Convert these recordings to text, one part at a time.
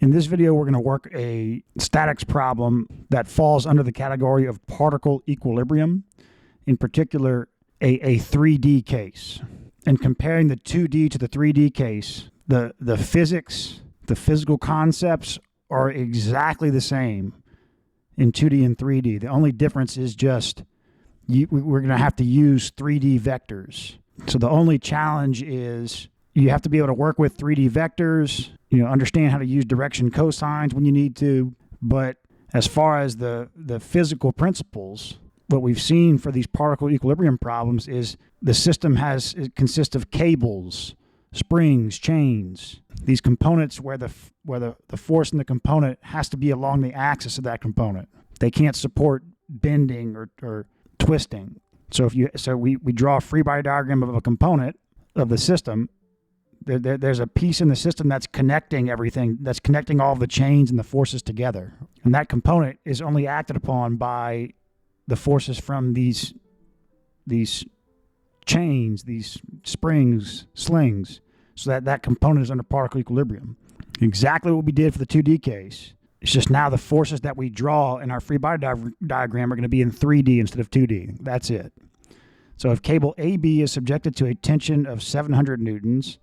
In this video, we're going to work a statics problem that falls under the category of particle equilibrium, in particular a 3D case. And comparing the 2D to the 3D case, the physics, the physical concepts are exactly the same in 2D and 3D. The only difference is just we're going to have to use 3D vectors. So the only challenge is you have to be able to work with 3D vectors, understand how to use direction cosines when you need to. But as far as the physical principles, what we've seen for these particle equilibrium problems is the system consists of cables, springs, chains, these components where the force in the component has to be along the axis of that component. They can't support bending or twisting. So we draw a free body diagram of a component of the system. There's a piece in the system that's connecting everything, that's connecting all of the chains and the forces together. And that component is only acted upon by the forces from these chains, these springs, slings, so that component is under particle equilibrium. Exactly what we did for the 2D case. It's just now the forces that we draw in our free body diagram are going to be in 3D instead of 2D. That's it. So if cable AB is subjected to a tension of 700 newtons,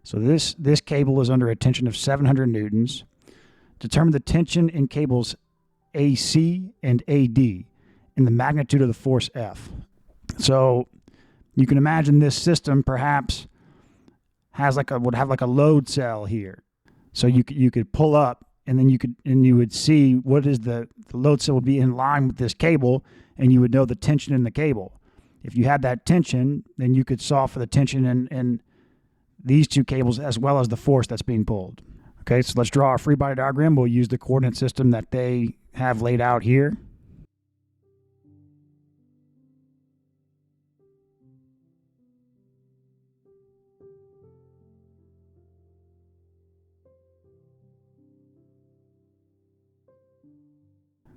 so this cable is under a tension of 700 newtons, determine the tension in cables AC and AD and the magnitude of the force F. So you can imagine this system perhaps would have a load cell here. So you could pull up, and then you would see what is the load cell would be in line with this cable, and you would know the tension in the cable. If you had that tension, then you could solve for the tension in these two cables as well as the force that's being pulled. Okay, so let's draw our free body diagram. We'll use the coordinate system that they have laid out here.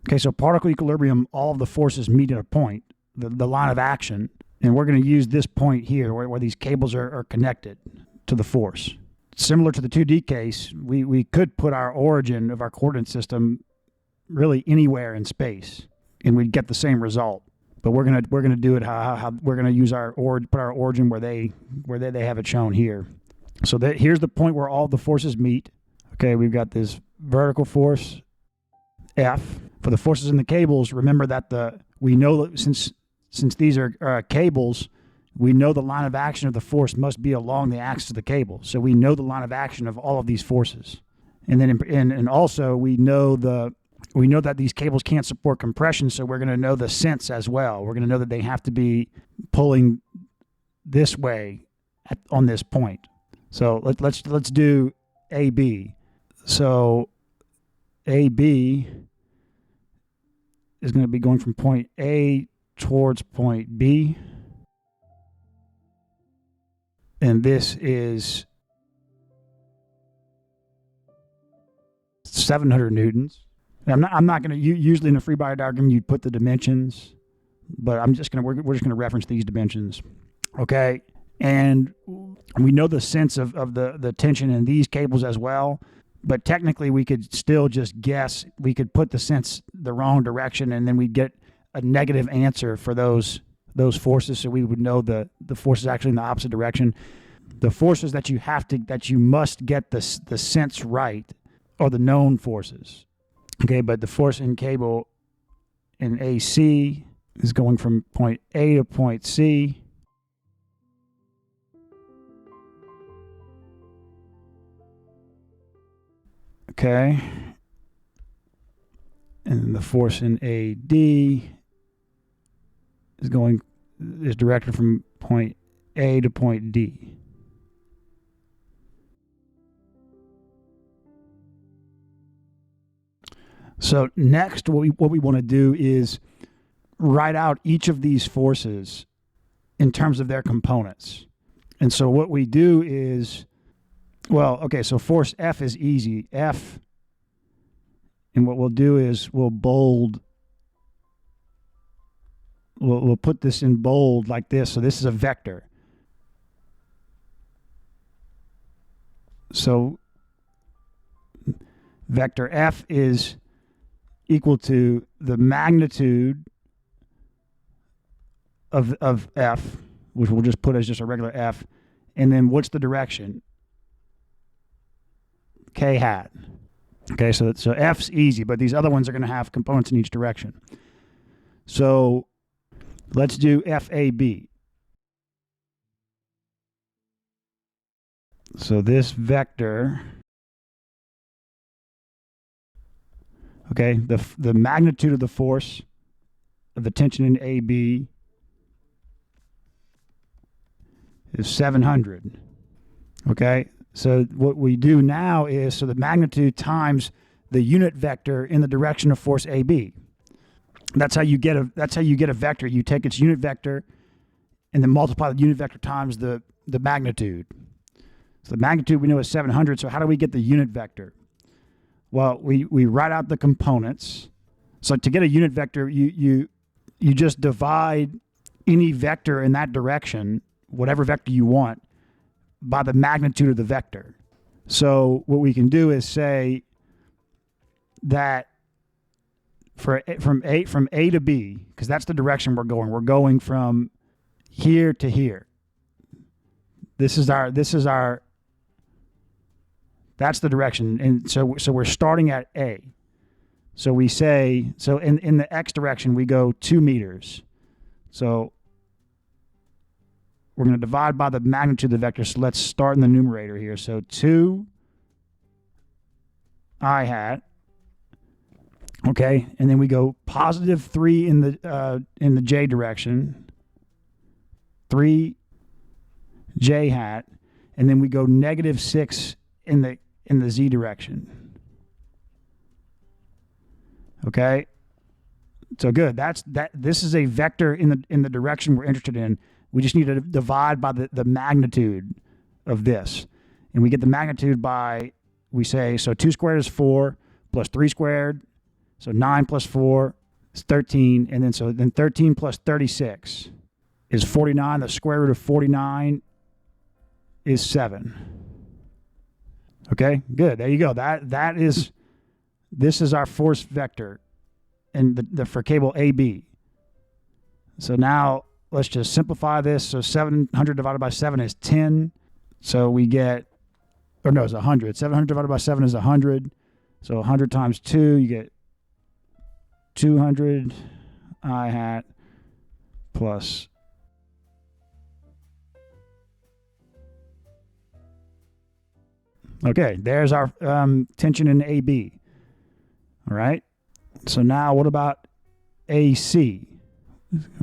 Okay, so particle equilibrium, all of the forces meet at a point, the line of action, and we're going to use this point here where these cables are connected to the force. Similar to the 2D case, we could put our origin of our coordinate system really anywhere in space, and we'd get the same result. But we're gonna do it how we're gonna use put our origin where they have it shown here. So here's the point where all the forces meet. Okay, we've got this vertical force F. For the forces in the cables, remember that we know that since these are cables, we know the line of action of the force must be along the axis of the cable. So we know the line of action of all of these forces, and then and also we know that these cables can't support compression. So we're going to know the sense as well. We're going to know that they have to be pulling this way on this point. So let's do AB. So AB is going to be going from point A towards point B. And this is 700 newtons. I'm not going to usually in a free body diagram you'd put the dimensions, but we're just going to reference these dimensions. Okay, and we know the sense of the tension in these cables as well. But technically, we could still just guess. We could put the sense the wrong direction, and then we'd get a negative answer for those forces. So we would know the force is actually in the opposite direction. The forces that you must get the sense right are the known forces. Okay, but the force in cable in AC is going from point A to point C. Okay, and the force in AD is directed from point A to point D. So next, what we want to do is write out each of these forces in terms of their components. And so what we do is, so force F is easy. F, and what we'll do is we'll put this in bold like this. So this is a vector. So vector F is equal to the magnitude of F, which we'll just put as just a regular F, and then what's the direction? K hat. Okay, so F's easy, but these other ones are going to have components in each direction. So let's do FAB. So this vector, okay, the magnitude of the force of the tension in AB is 700. Okay, so what we do now is, so the magnitude times the unit vector in the direction of force AB. That's how you get a vector. You take its unit vector and then multiply the unit vector times the magnitude. So the magnitude we know is 700. So how do we get the unit vector? Well, we write out the components. So to get a unit vector, you just divide any vector in that direction, whatever vector you want, by the magnitude of the vector. So what we can do is say that from A to B, because that's the direction we're going. We're going from here to here. That's the direction. And so we're starting at A. So we say, so in the X direction, we go 2 meters. So we're going to divide by the magnitude of the vector. So let's start in the numerator here. So 2 I hat. Okay, and then we go positive 3 in the J direction, 3 J hat, and then we go negative 6 in the Z direction. Okay, so good. This is a vector in the direction we're interested in. We just need to divide by the magnitude of this, and we get the magnitude by, we say, so 2 squared is 4 plus 3 squared. So 9 plus 4 is 13, and then 13 plus 36 is 49. The square root of 49 is 7. Okay, good. There you go. This is our force vector, and for cable AB. So now let's just simplify this. So 700 divided by 7 is 10. So we get, or no, it's 100. 700 divided by 7 is 100. So 100 times 2, you get 200 I hat plus okay, there's our tension in AB. All right, so now what about AC?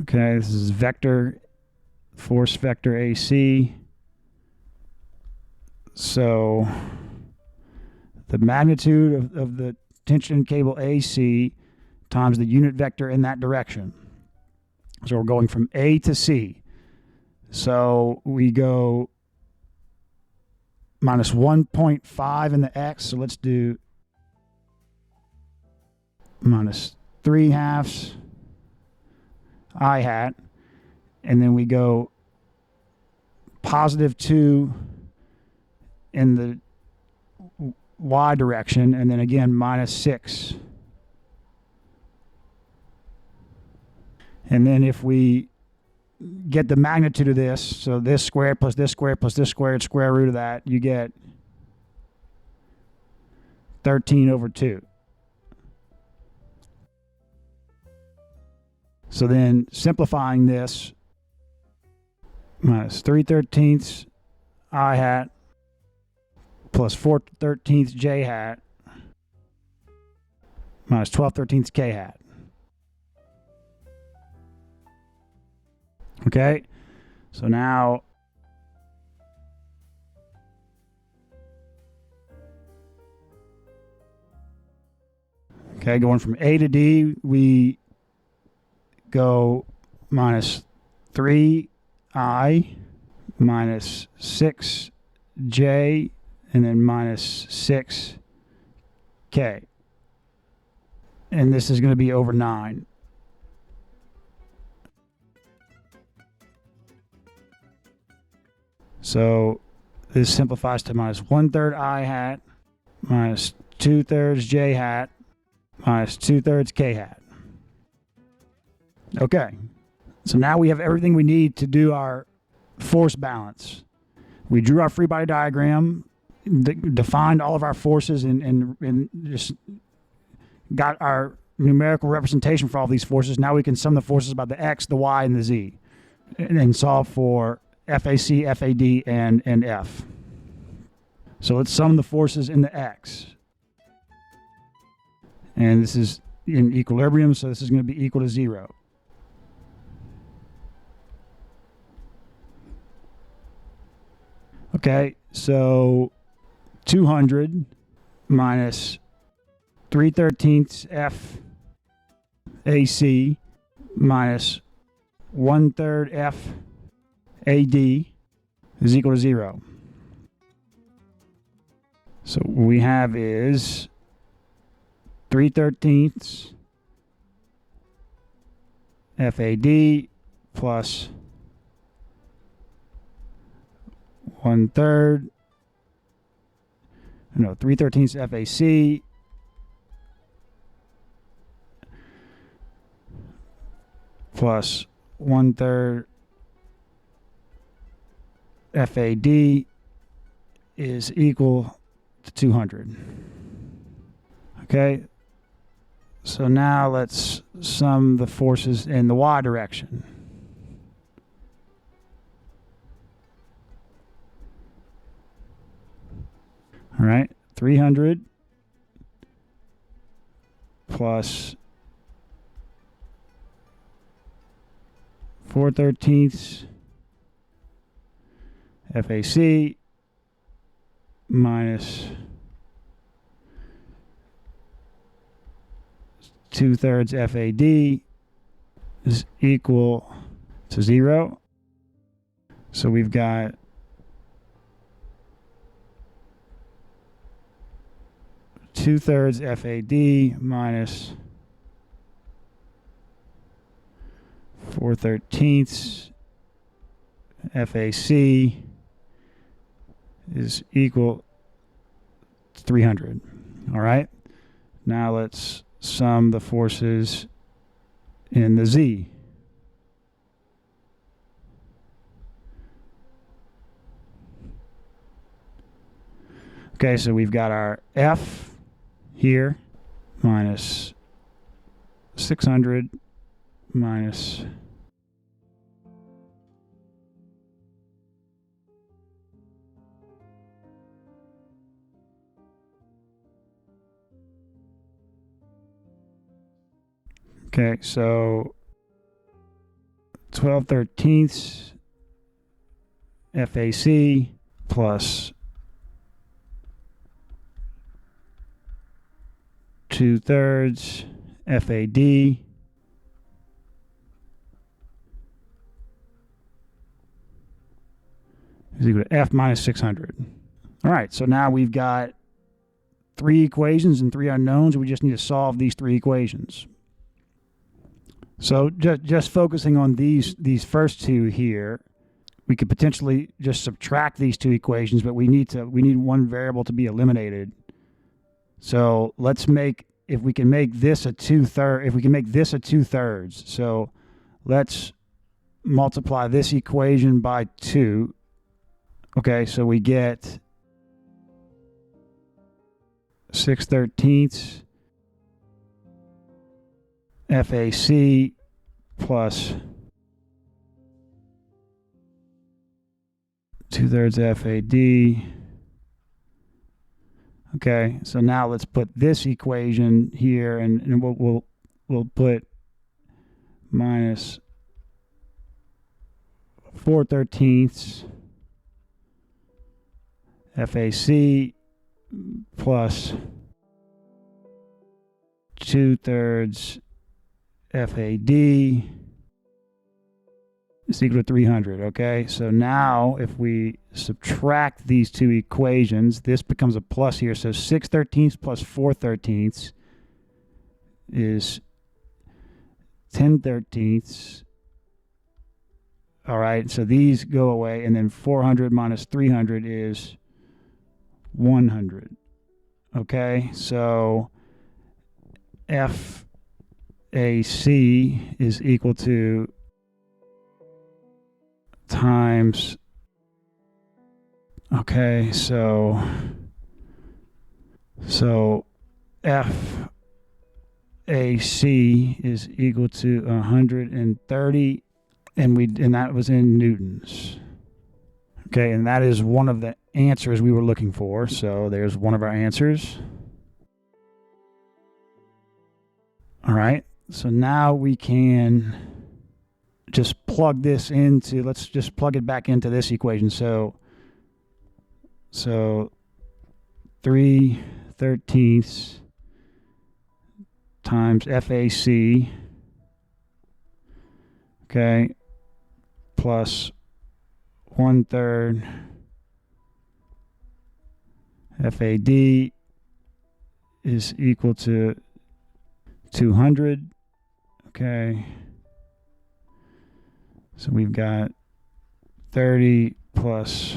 Okay, this is vector, force vector AC. So the magnitude of the tension in cable AC times the unit vector in that direction. So we're going from A to C. So we go minus 1.5 in the X. So let's do minus 3/2 I hat. And then we go positive 2 in the Y direction. And then again, minus 6. And then if we get the magnitude of this, so this squared plus this squared plus this squared, square root of that, you get 13 over 2. So then simplifying this, minus 3/13 I hat plus 4/13 J hat minus 12/13 K hat. Okay, so now going from A to D, we go minus 3I minus 6J and then minus 6K. And this is going to be over 9. So this simplifies to minus 1/3 I hat minus 2/3 j hat minus 2/3 k hat. Okay, so now we have everything we need to do our force balance. We drew our free body diagram, defined all of our forces, and just got our numerical representation for all these forces. Now we can sum the forces about the x, the y, and the z, and solve for FAC, FAD, and F. So let's sum the forces in the x. And this is in equilibrium, so this is going to be equal to 0. Okay, so 200 minus 3/13 F AC minus 1/3 F AD is equal to 0. So what we have is 3/13 FAD plus 1/3, 3/13 FAC plus 1/3 FAD is equal to 200. Okay, so now let's sum the forces in the y direction. All right, 300 plus 4/13 FAC minus 2/3 FAD is equal to 0. So we've got 2/3 FAD minus 4/13 FAC is equal to 300. All right. Now let's sum the forces in the Z. Okay, so we've got our F here minus 600 minus okay, so 12/13 FAC plus 2/3 FAD is equal to F minus 600. All right, so now we've got 3 equations and 3 unknowns. We just need to solve these 3 equations. So just focusing on these first 2 here, we could potentially just subtract these 2 equations, but we need one variable to be eliminated. So let's make, if we can make this a 2/3, so let's multiply this equation by 2. Okay, so we get 6/13 FAC plus 2/3 FAD. Okay, so now let's put this equation here, and we'll put minus 4/13 FAC plus 2/3 FAD is equal to 300. Okay, so now if we subtract these 2 equations, this becomes a plus here. So 6/13 plus 4/13 is 10/13. All right, so these go away, and then 400 minus 300 is 100. Okay, so FAC is equal to times, okay, so FAC is equal to 130, and that was in newtons. Okay, and that is one of the answers we were looking for. So there's one of our answers. All right, so now we can just plug this into, let's just plug it back into this equation. So 3/13 times FAC, okay, plus 1/3 FAD is equal to 200. Okay, so we've got 30 plus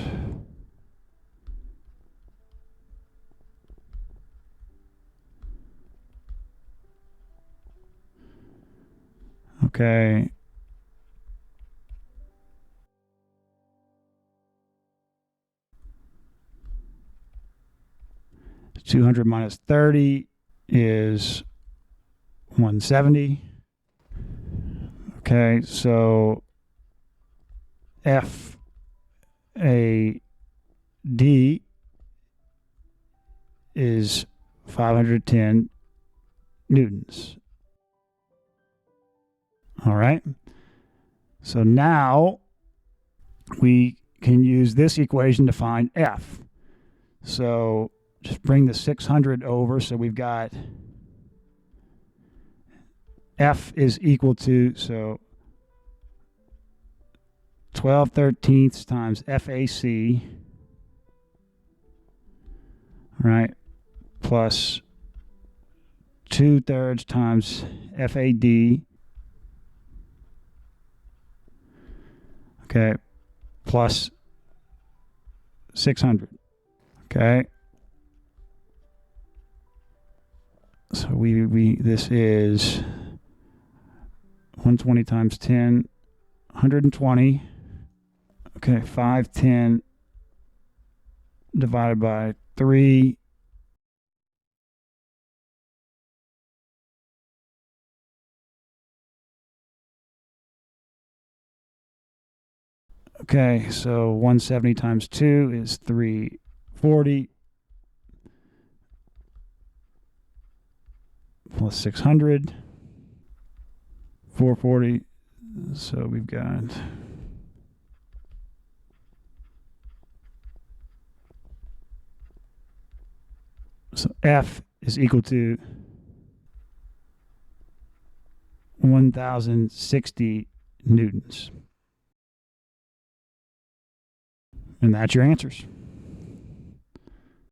okay, 200 minus 30 is 170. Okay, so FAD is 510 newtons. All right, so now we can use this equation to find F. So just bring the 600 over. So we've got F is equal to, so 12/13 times FAC, right, plus 2/3 times FAD, okay, plus 600, okay. So this is 120 times 10, 120. Okay, 510 divided by 3. Okay, so 170 times 2 is 340 plus 600, 440. So we've got so F is equal to 1,060 newtons. And that's your answers.